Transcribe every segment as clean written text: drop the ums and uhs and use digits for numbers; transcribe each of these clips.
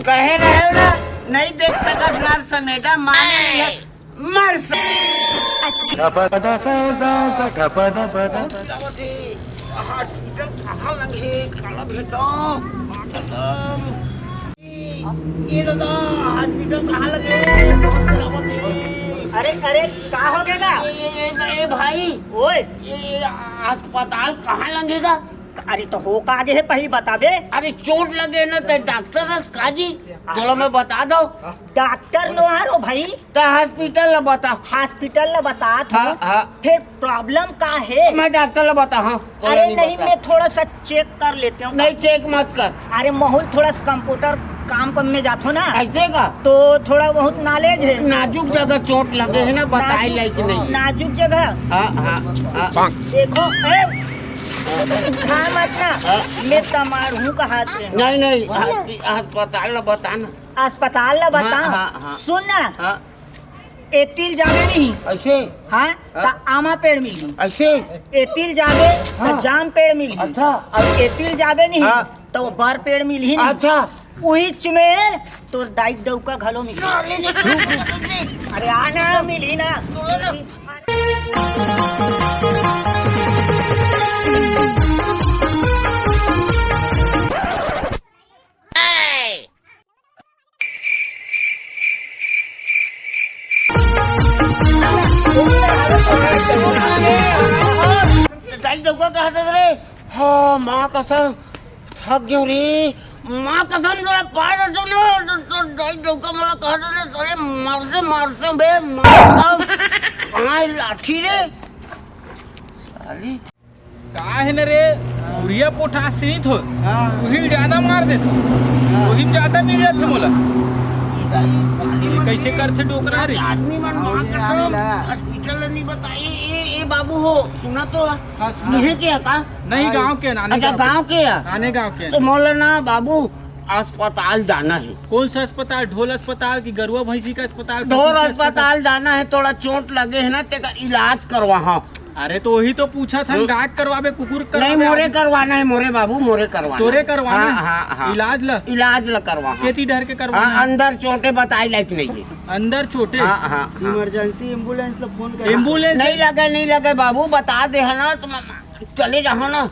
कहे रहे हो ना, नहीं देख सकत नर्स मैडम, माने नहीं है मर्स। हॉस्पिटल कहाँ लगे, काला भेटो ये दादा, हॉस्पिटल कहाँ लगे? अरे अरे का हो गएगा? ए भाई, ओए ये अस्पताल कहाँ लगेगा? अरे तो हो का आगे है पहले बताबे। अरे चोट लगे ना तो डॉक्टर काजी चलो मैं बता दो। डॉक्टर नो हारो भाई, तो हॉस्पिटल बता। हॉस्पिटल ला बता हाँ, हाँ। फिर प्रॉब्लम का है? मैं डॉक्टर बता। हाँ अरे नहीं, मैं थोड़ा सा चेक कर लेती हूँ। नहीं चेक मत कर। अरे माहौल थोड़ा सा कंप्यूटर काम कम में जातो ना, ऐसे का तो थोड़ा बहुत नॉलेज है। नाजुक जगह चोट लगे है ना, बताए लायक नहीं। नाजुक जगह। हाँ हाँ हाँ। देखो उठा मत ना, मैं तमार हूँ कहा से। नहीं नहीं, अस्पताल बताना। अस्पताल ला बता। हाँ, हाँ। सुन ना, हाँ एतिल जावे नहीं, ऐसे हाँ तो आमा पेड़ मिली। ऐसे। एतिल जावे तो हाँ। जाम पेड़ मिली। अच्छा। और एतिल जावे नहीं हाँ। तो बर पेड़ मिली नहीं। अच्छा। उहिच में तो दाइक डौका घलो मिली। अरे आना मिली ना। रे हाँ माँ कसम थक गयो रे, माँ कसम जरा पार हटो ना, तो दाई डोका मला कहा था साले मारसे बे माँ कहाँ लाठी रे साली। का है न रे, उरिया पोटास से नहीं थो, उहिल ज्यादा मार दे थो, उहिल ज्यादा मिल जाते मोला। कैसे कर से डोकरा रे? आदमी मन माँ कसम हॉस्पिटल नहीं बताई। ए बाबू हो सुना तो नहीं क्या का? नहीं गांव के नाने। अच्छा गांव के है? नाने गांव के। तो मौलाना बाबू अस्पताल जाना है। कौन सा अस्पताल? ढोल अस्पताल की गरुआ भैंसी का अस्पताल? ढोर अस्पताल जाना है, थोड़ा चोट लगे है ना, तेरा इलाज करवा। हाँ अरे तो वही तो पूछा था, गाट करवाबे कुकुर करवाबे? नहीं मोरे करवाना है, मोरे बाबू मोरे करवाना। तोरे करवाना? हाँ हाँ हाँ। इलाज ला करवा। केती डर के करवाना? हाँ, अंदर चोटे बताई लायक नहीं है। अंदर छोटे? हाँ हाँ। इमरजेंसी एम्बुलेंस ला फोन कर। एम्बुलेंस नहीं लगे बाबू, बता दे है ना, तुम चले जाओ ना।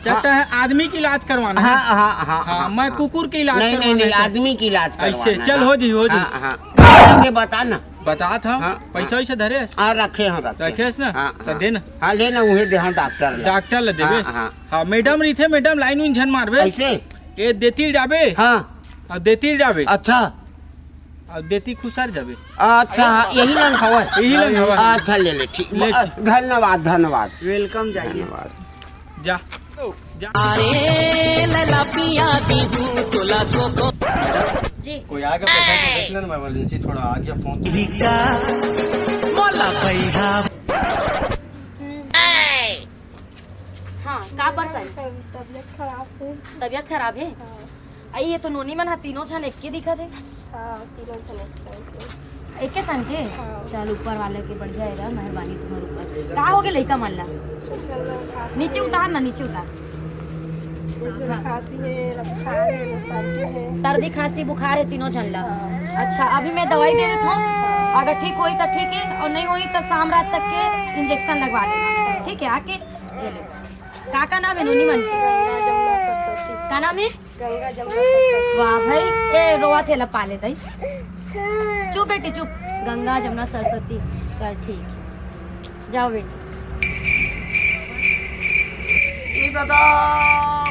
कहता है आदमी की इलाज करवाना है? हाँ हाँ हाँ। हाँ मैं कुकुर के इलाज नहीं करवाना है। आदमी की इलाज करवाना। ऐसे चल हो जी हो जी। हाँ हाँ बता ना। बता था। हाँ, पैसा वैसा धरे? हाँ रखे हैं रखेस ना? तो दे ना। हाँ लेना उहे दे। हाँ डॉक्टर ला देबे। हाँ हाँ मैडम रही थे, मैडम लाइन उन झन मारबे ऐसे। ये देती जाबे। हाँ और देती जाबे। अच्छा और देती खुसार जाबे। अच्छा हाँ, यही लंग हवा है। यही लंग हवा है। अच्छा ले ले ठीक। ले ठीक। धन्यवाद वेलकम जाइए। धन्यवाद। जा जा। जी कोई आ गया पैसा तो देख लेना, इमरजेंसी थोड़ा आ गया फोन। हाँ का परेशान? तबियत खराब है। आई ये तो नोनी मन हा तीनों छन एक के दिखा थे। एक के सन के? चल ऊपर वाले के बढ़िया है, मेहरबानी तुम्हारे ऊपर। कहाँ हो गए लड़का मन ला? नीचे उतार ना, नीचे उतार। सर्दी खांसी बुखार है तीनों झन ला। अच्छा अभी मैं दवाई दे देता हूँ, अगर ठीक हुई तो ठीक है, और नहीं हुई तो शाम रात तक के इंजेक्शन लगवा देना। ठीक है आके ले लो। का नाम है नोनी मन के? का नाम है? वाह भाई, ए रोआ थे ला पाले ताई। चुप बेटी चुप। गंगा जमुना सरस्वती। चल ठीक, जाओ बेटी। दादा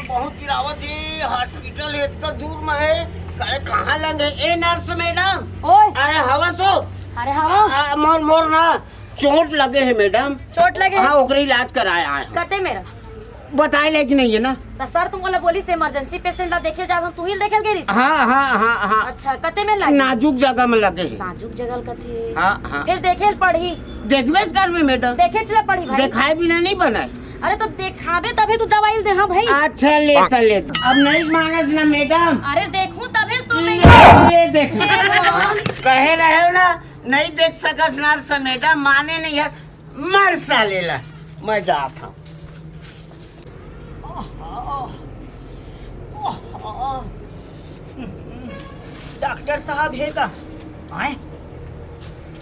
बहुत गिरावत है, हॉस्पिटल इतना दूर में है, अरे कहाँ लगे? A nurse madam. ओए अरे हवा सो। अरे हवा मोर ना चोट लगे है मैडम। चोट लगे? हाँ ओकरे इलाज कराया है। कटे मेरा बताए लेकिन नहीं है ना। तो सर तुम बोला बोली से इमरजेंसी पेशेंट ला देखे जाओ, तू ही देखे गेरी? हाँ हाँ हाँ हाँ। अच्छा कते में लगे? नाजुक जगह में लगे है। नाजुक जगह कथे? हाँ हाँ। फिर देखे पढ़ी? देखबे कर भी मैडम। देखे चला पढ़ी भाई? देखाए बिना नहीं बनाए। अरे तो देखावे तभी तू दवाई दे। हाँ भाई। अच्छा लेता अब नहीं मानस ना मैडम। अरे देखूं तभी तू नहीं। ये देख कहे रहे हो ना, नहीं देख सकस नर्स मैडम, माने नहीं है मर साले ला। मैं जाता हूँ। डॉक्टर साहब है का आए?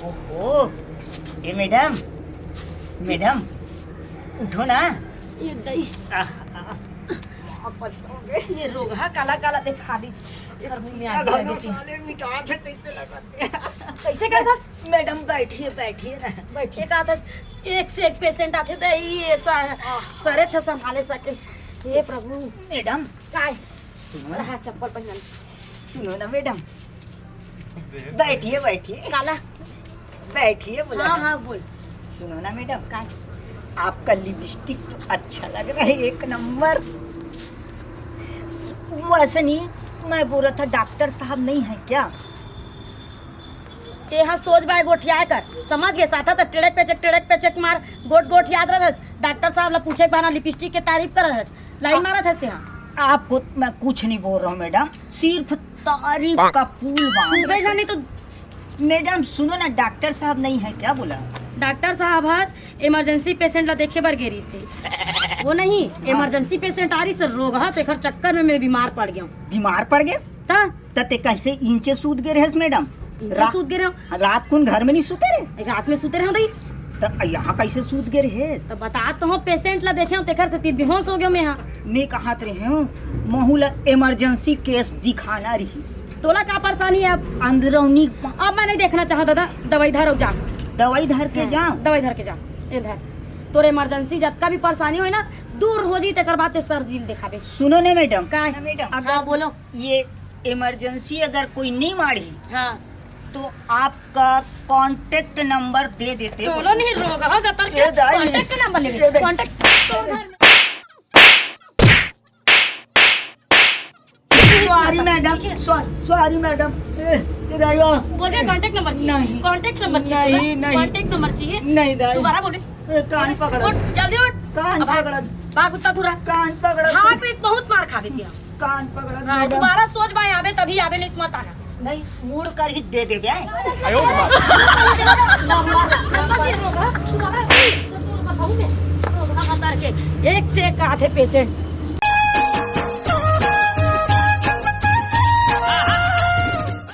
ओहो, ये मैडम मैडम उठो ना। ये दही वापस हो गए। ये रोगा काला काला दिखा दी घर में आ गया। कैसे का था? मैडम बैठिए बैठिए ना। बैठे का था? एक से एक पेशेंट आते थे ये ऐसा सरे छ संभाले सके। हे प्रभु। मैडम काय सुनो ना, हाँ चप्पल पहन सुनो ना मैडम, बैठिए बैठिए काला। बैठिए बोला। हाँ हाँ बोल। सुनो ना मैडम, काय आपका लिपस्टिक तो अच्छा लग रहा है, एक नंबर। वैसे नहीं, मैं बोल रहा था डॉक्टर साहब नहीं है क्या? ते हाँ सोच बाय गोठिया कर समझ गए साथा तो टेड़क पे चेक मार गोट याद रहस। डॉक्टर साहब ला पूछे बाना लिपस्टिक के तारीफ कर रहस, लाइन मारत हस ते हाँ। आपको मैं कुछ नहीं बोल रहा हूँ मैडम, सिर्फ तारीफ का पुल बांध सुबह जानी तो मैडम सुनो ना, डॉक्टर साहब नहीं है क्या बोला? डॉक्टर साहब हर इमरजेंसी पेशेंट ला देखे बर गेरी से वो नहीं इमरजेंसी पेशेंट आ रही सर रोग हा तेखर चक्कर में मैं बीमार पड़ गया हूँ। बीमार पड़ गए ता तते कैसे इंचे सूत गए रहे मैडम? इंचा सूत गिरे हो रात को घर में नहीं सूते रहे? रात में सूते रहे तो यहाँ कैसे सूत गए रहे? तो बता तो हूँ पेशेंट ला देखे हूँ तेखर से तीन बेहोश हो गया मैं यहाँ। मैं कहा रहे हूँ महूला इमरजेंसी केस दिखाना रही। तोला का परेशानी है अब? अंदरूनी अब मैं नहीं देखना चाहता दादा। दवाई धर जा, दवाई धर के जाओ। दवाई धर के जा इधर। तोरे इमरजेंसी जतका भी परेशानी हो ना दूर हो जी तेकर बाद सर जी दिखाबे। सुनो ना मैडम, का मैडम हाँ अगर बोलो। ये इमरजेंसी अगर कोई नहीं मारी हाँ तो आपका कांटेक्ट नंबर दे देते। तोलो नहीं रोग हो गतर के ये दाई। कांटेक्ट नंबर ले ये दाई। Contact sorry madam, sorry madam. बोल रहे कांटेक्ट नंबर चाहिए। नहीं। कांटेक्ट नंबर नहीं, चाहिए। नहीं। कांटेक्ट नंबर चाहिए। नहीं दाई, दोबारा बोल रहे कान पकड़ा, उठ जल्दी उठ। कान अब भाग। पकड़ा, भाग उतना दूर कान पकड़ा, हाँ पे बहुत मार खावे दिया। कान पकड़ा हाँ मैडम। दोबारा सोच भाई आवे तभी आवे नहीं मत आना। नहीं मुड़ कर ही दे दे गया। एक से एक आधे पेशेंट